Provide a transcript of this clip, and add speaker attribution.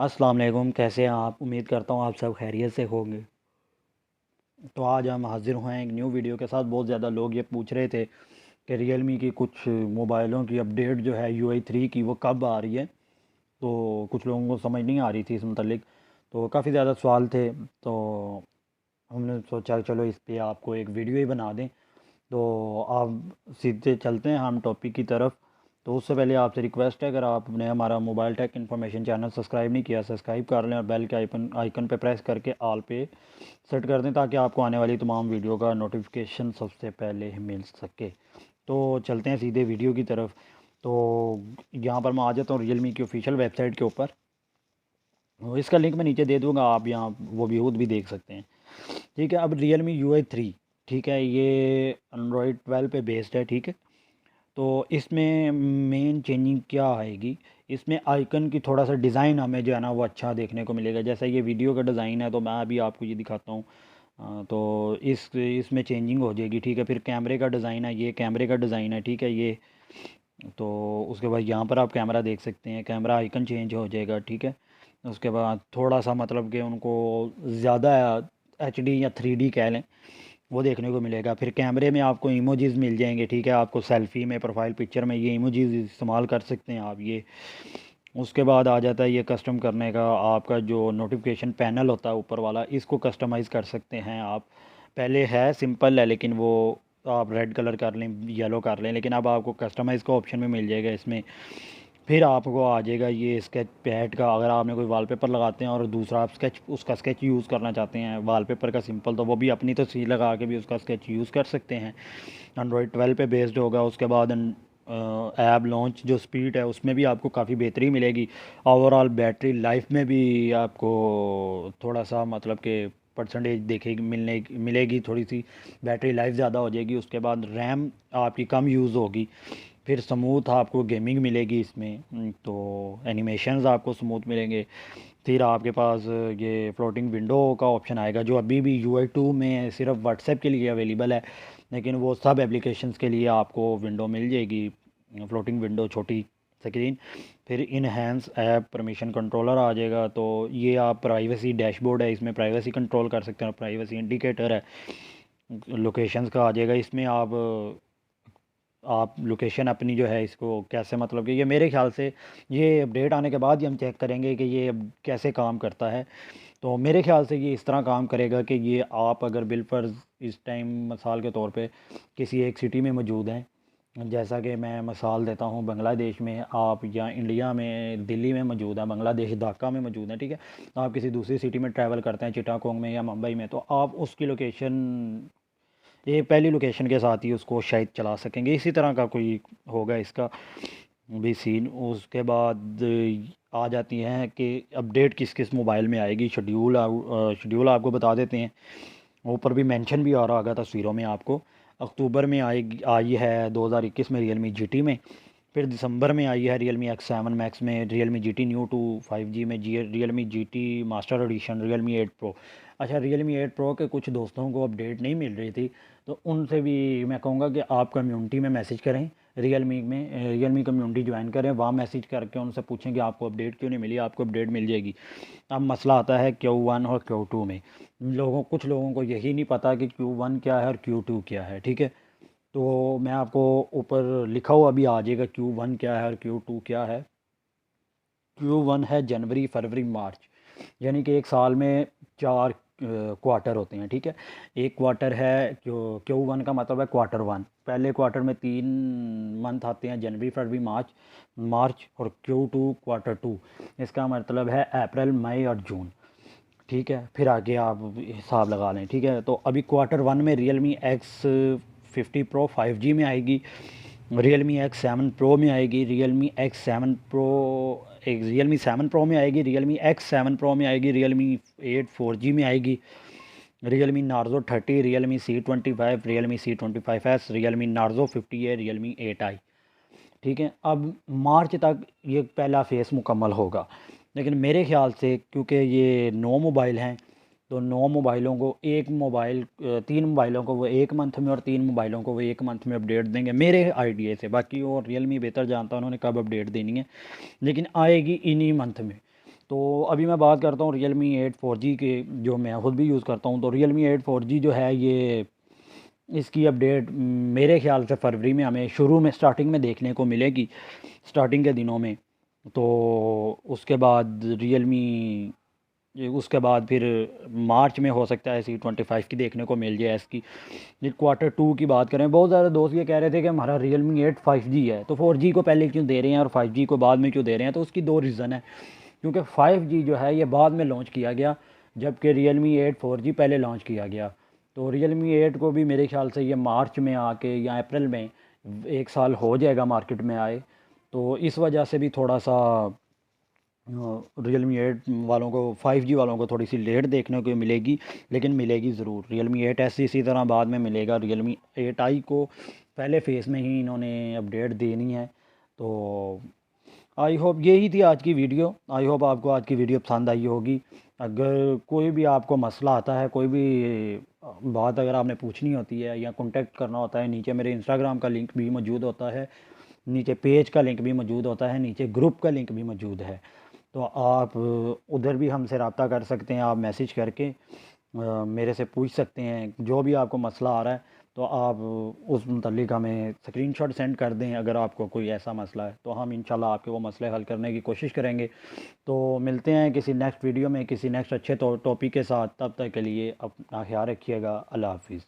Speaker 1: अस्सलाम वालेकुम। कैसे हैं आप? उम्मीद करता हूँ आप सब खैरियत से होंगे। तो आज हम हाजिर हुए हैं एक न्यू वीडियो के साथ। बहुत ज़्यादा लोग ये पूछ रहे थे कि रियलमी की कुछ मोबाइलों की अपडेट जो है UI 3 की वो कब आ रही है। तो कुछ लोगों को समझ नहीं आ रही थी इस मतलब। तो काफ़ी ज़्यादा सवाल थे। तो हमने सोचा चलो इस पे आपको एक वीडियो ही बना दें। तो आप सीधे चलते हैं हम टॉपिक की तरफ। तो उससे पहले आपसे रिक्वेस्ट है, अगर आपने हमारा mobile tech information channel subscribe नहीं किया, सब्सक्राइब कर लें और बेल के आइकन आइकन पे प्रेस करके ऑल पे सेट कर दें ताकि आपको आने वाली तमाम वीडियो का नोटिफिकेशन सबसे पहले मिल सके। तो चलते हैं सीधे वीडियो की तरफ। तो यहाँ पर मैं आ जाता हूँ रियलमी की ऑफिशियल वेबसाइट के ऊपर। इसका लिंक मैं नीचे दे दूँगा, आप यहाँ वो व्यूज़ भी देख सकते हैं। ठीक है, अब रियलमी UI 3, ठीक है, ये एंड्रॉयड 12 पे बेस्ड है। ठीक है, तो इसमें मेन चेंजिंग क्या आएगी, इसमें आइकन की थोड़ा सा डिज़ाइन हमें जो है ना वो अच्छा देखने को मिलेगा। जैसा ये वीडियो का डिज़ाइन है तो मैं अभी आपको ये दिखाता हूँ। तो इसमें चेंजिंग हो जाएगी। ठीक है, फिर कैमरे का डिज़ाइन है, ये कैमरे का डिज़ाइन है। ठीक है, ये तो उसके बाद यहाँ पर आप कैमरा देख सकते हैं, कैमरा आइकन चेंज हो जाएगा। ठीक है, उसके बाद थोड़ा सा मतलब कि उनको ज़्यादा HD या 3D कह लें वो देखने को मिलेगा। फिर कैमरे में आपको इमोजीज़ मिल जाएंगे। ठीक है, आपको सेल्फ़ी में, प्रोफाइल पिक्चर में ये इमोजीज़ इस्तेमाल कर सकते हैं आप ये। उसके बाद आ जाता है ये कस्टम करने का, आपका जो नोटिफिकेशन पैनल होता है ऊपर वाला, इसको कस्टमाइज़ कर सकते हैं आप। पहले है सिंपल है, लेकिन वो आप रेड कलर कर लें, येलो कर लें, लेकिन अब आपको कस्टमाइज़ का ऑप्शन भी मिल जाएगा इसमें। फिर आपको आ जाएगा ये स्केच पैड का, अगर आपने कोई वॉलपेपर लगाते हैं और दूसरा आप स्केच उसका स्केच यूज़ करना चाहते हैं वॉलपेपर का सिंपल, तो वो भी अपनी तस्वीर लगा के भी उसका स्केच यूज़ कर सकते हैं। एंड्रॉयड 12 पे बेस्ड होगा। उसके बाद ऐप लॉन्च जो स्पीड है उसमें भी आपको काफ़ी बेहतरी मिलेगी। ओवरऑल बैटरी लाइफ में भी आपको थोड़ा सा मतलब कि परसेंटेज देखेगी मिलेगी, थोड़ी सी बैटरी लाइफ ज़्यादा हो जाएगी। उसके बाद रैम आपकी कम यूज़ होगी। फिर स्मूथ आपको गेमिंग मिलेगी इसमें। तो एनिमेशंस आपको स्मूथ मिलेंगे। फिर आपके पास ये फ्लोटिंग विंडो का ऑप्शन आएगा जो अभी भी UI 2 में सिर्फ व्हाट्सएप के लिए अवेलेबल है, लेकिन वो सब एप्लीकेशंस के लिए आपको विंडो मिल जाएगी, फ्लोटिंग विंडो, छोटी स्क्रीन। फिर इनहेंस ऐप परमिशन कंट्रोलर आ जाएगा। तो ये आप प्राइवेसी डैशबोर्ड है, इसमें प्राइवेसी कंट्रोल कर सकते हैं। प्राइवेसी इंडिकेटर है, लोकेशंस का आ जाएगा इसमें। आप लोकेशन अपनी जो है इसको कैसे मतलब कि ये मेरे ख्याल से ये अपडेट आने के बाद ही हम चेक करेंगे कि ये अब कैसे काम करता है। तो मेरे ख्याल से ये इस तरह काम करेगा कि ये आप अगर बिलफर्ज इस टाइम मिसाल के तौर पे किसी एक सिटी में मौजूद हैं, जैसा कि मैं मिसाल देता हूँ बांग्लादेश में आप, या इंडिया में दिल्ली में मौजूद है, बांग्लादेश ढाका में मौजूद है। ठीक है, तो आप किसी दूसरी सिटी में ट्रैवल करते हैं, चिटागोंग में या मुंबई में, तो आप उसकी लोकेशन, ये पहली लोकेशन के साथ ही उसको शायद चला सकेंगे। इसी तरह का कोई होगा इसका भी सीन। उसके बाद आ जाती हैं कि अपडेट किस किस मोबाइल में आएगी। शेड्यूल आपको बता देते हैं, ऊपर भी मेंशन भी आ रहा होगा तस्वीरों में आपको। अक्टूबर में आई है 2021 में रियलमी GT में। फिर दिसंबर में आई है Realme X7 Max में, Realme GT New 2 5G में, Realme GT master addition, Realme 8 Pro। अच्छा, Realme 8 Pro के कुछ दोस्तों को अपडेट नहीं मिल रही थी, तो उनसे भी मैं कहूँगा कि आप कम्युनिटी में मैसेज करें, रियलमी कम्युनिटी ज्वाइन करें, वहाँ मैसेज करके उनसे पूछें कि आपको अपडेट क्यों नहीं मिली। आपको अपडेट मिल जाएगी। अब मसला आता है Q1 और Q2 में। कुछ लोगों को यही नहीं पता कि Q1 क्या है और Q2 क्या है। ठीक है, तो मैं आपको ऊपर लिखा हुआ भी आ जाएगा Q1 क्या है और Q2 क्या है। Q1 है जनवरी, फरवरी, मार्च, यानी कि एक साल में 4 क्वार्टर होते हैं। ठीक है, एक क्वार्टर है Q1 का मतलब है Q1। पहले क्वार्टर में 3 मंथ आते हैं, जनवरी, फरवरी, मार्च और Q2 Q2। इसका मतलब है अप्रैल, मई और जून। ठीक है, फिर आगे आप हिसाब लगा लें। ठीक है, तो अभी Q1 में Realme X50 Pro 5G में आएगी, Realme X7 Pro में आएगी, Realme 7 Pro में आएगी, Realme X7 Pro में आएगी, Realme 8 4G में आएगी, Realme Narzo 30, Realme C25, Realme C25s, Realme Narzo 50A, Realme 8i। ठीक है, अब मार्च तक ये पहला फेस मुकम्मल होगा। लेकिन मेरे ख्याल से क्योंकि ये 9 मोबाइल हैं, तो 9 मोबाइलों को एक मोबाइल 3 मोबाइलों को वो 1 मंथ में और 3 मोबाइलों को वो 1 मंथ में अपडेट देंगे मेरे आइडिया से। बाकी वो रियलमी बेहतर जानता है उन्होंने कब अपडेट देनी है, लेकिन आएगी इन्हीं मंथ में। तो अभी मैं बात करता हूँ Realme 8 4G के, जो मैं ख़ुद भी यूज़ करता हूँ। तो Realme 8 4G जो है ये, इसकी अपडेट मेरे ख़्याल से फरवरी में हमें शुरू में स्टार्टिंग में देखने को मिलेगी, स्टार्टिंग के दिनों में। तो उसके बाद उसके बाद फिर मार्च में हो सकता है C25 की देखने को मिल जाए इसकी। Q2 की बात करें, बहुत ज़्यादा दोस्त ये कह रहे थे कि हमारा Realme 8 5G है, तो 4G को पहले क्यों दे रहे हैं और 5G को बाद में क्यों दे रहे हैं। तो उसकी दो रीज़न है, क्योंकि 5G जो है ये बाद में लॉन्च किया गया, जबकि Realme 8 4G पहले लॉन्च किया गया। तो Realme 8 को भी मेरे ख्याल से ये मार्च में आके या अप्रैल में 1 साल हो जाएगा मार्केट में आए। तो इस वजह से भी थोड़ा सा Realme 8 वालों को, 5G वालों को थोड़ी सी लेट देखने को मिलेगी, लेकिन मिलेगी ज़रूर। Realme 8S इसी तरह बाद में मिलेगा। Realme 8i को पहले फेज़ में ही इन्होंने अपडेट देनी है। तो आई होप यही थी आज की वीडियो। आई होप आपको आज की वीडियो पसंद आई होगी। अगर कोई भी आपको मसला आता है, कोई भी बात अगर आपने पूछनी होती है या कांटेक्ट करना होता है, नीचे मेरे इंस्टाग्राम का लिंक भी मौजूद होता है, नीचे पेज का लिंक भी मौजूद होता है, नीचे ग्रुप का लिंक भी मौजूद है। तो आप उधर भी हमसे रब्ता कर सकते हैं। आप मैसेज करके मेरे से पूछ सकते हैं जो भी आपको मसला आ रहा है। तो आप उस मुतल्लिक हमें स्क्रीनशॉट सेंड कर दें अगर आपको कोई ऐसा मसला है, तो हम इंशाल्लाह आपके वो मसले हल करने की कोशिश करेंगे। तो मिलते हैं किसी नेक्स्ट वीडियो में किसी नेक्स्ट अच्छे टॉपिक के साथ। तब तक के लिए अपना ख्याल रखिएगा। अल्लाह हाफिज़।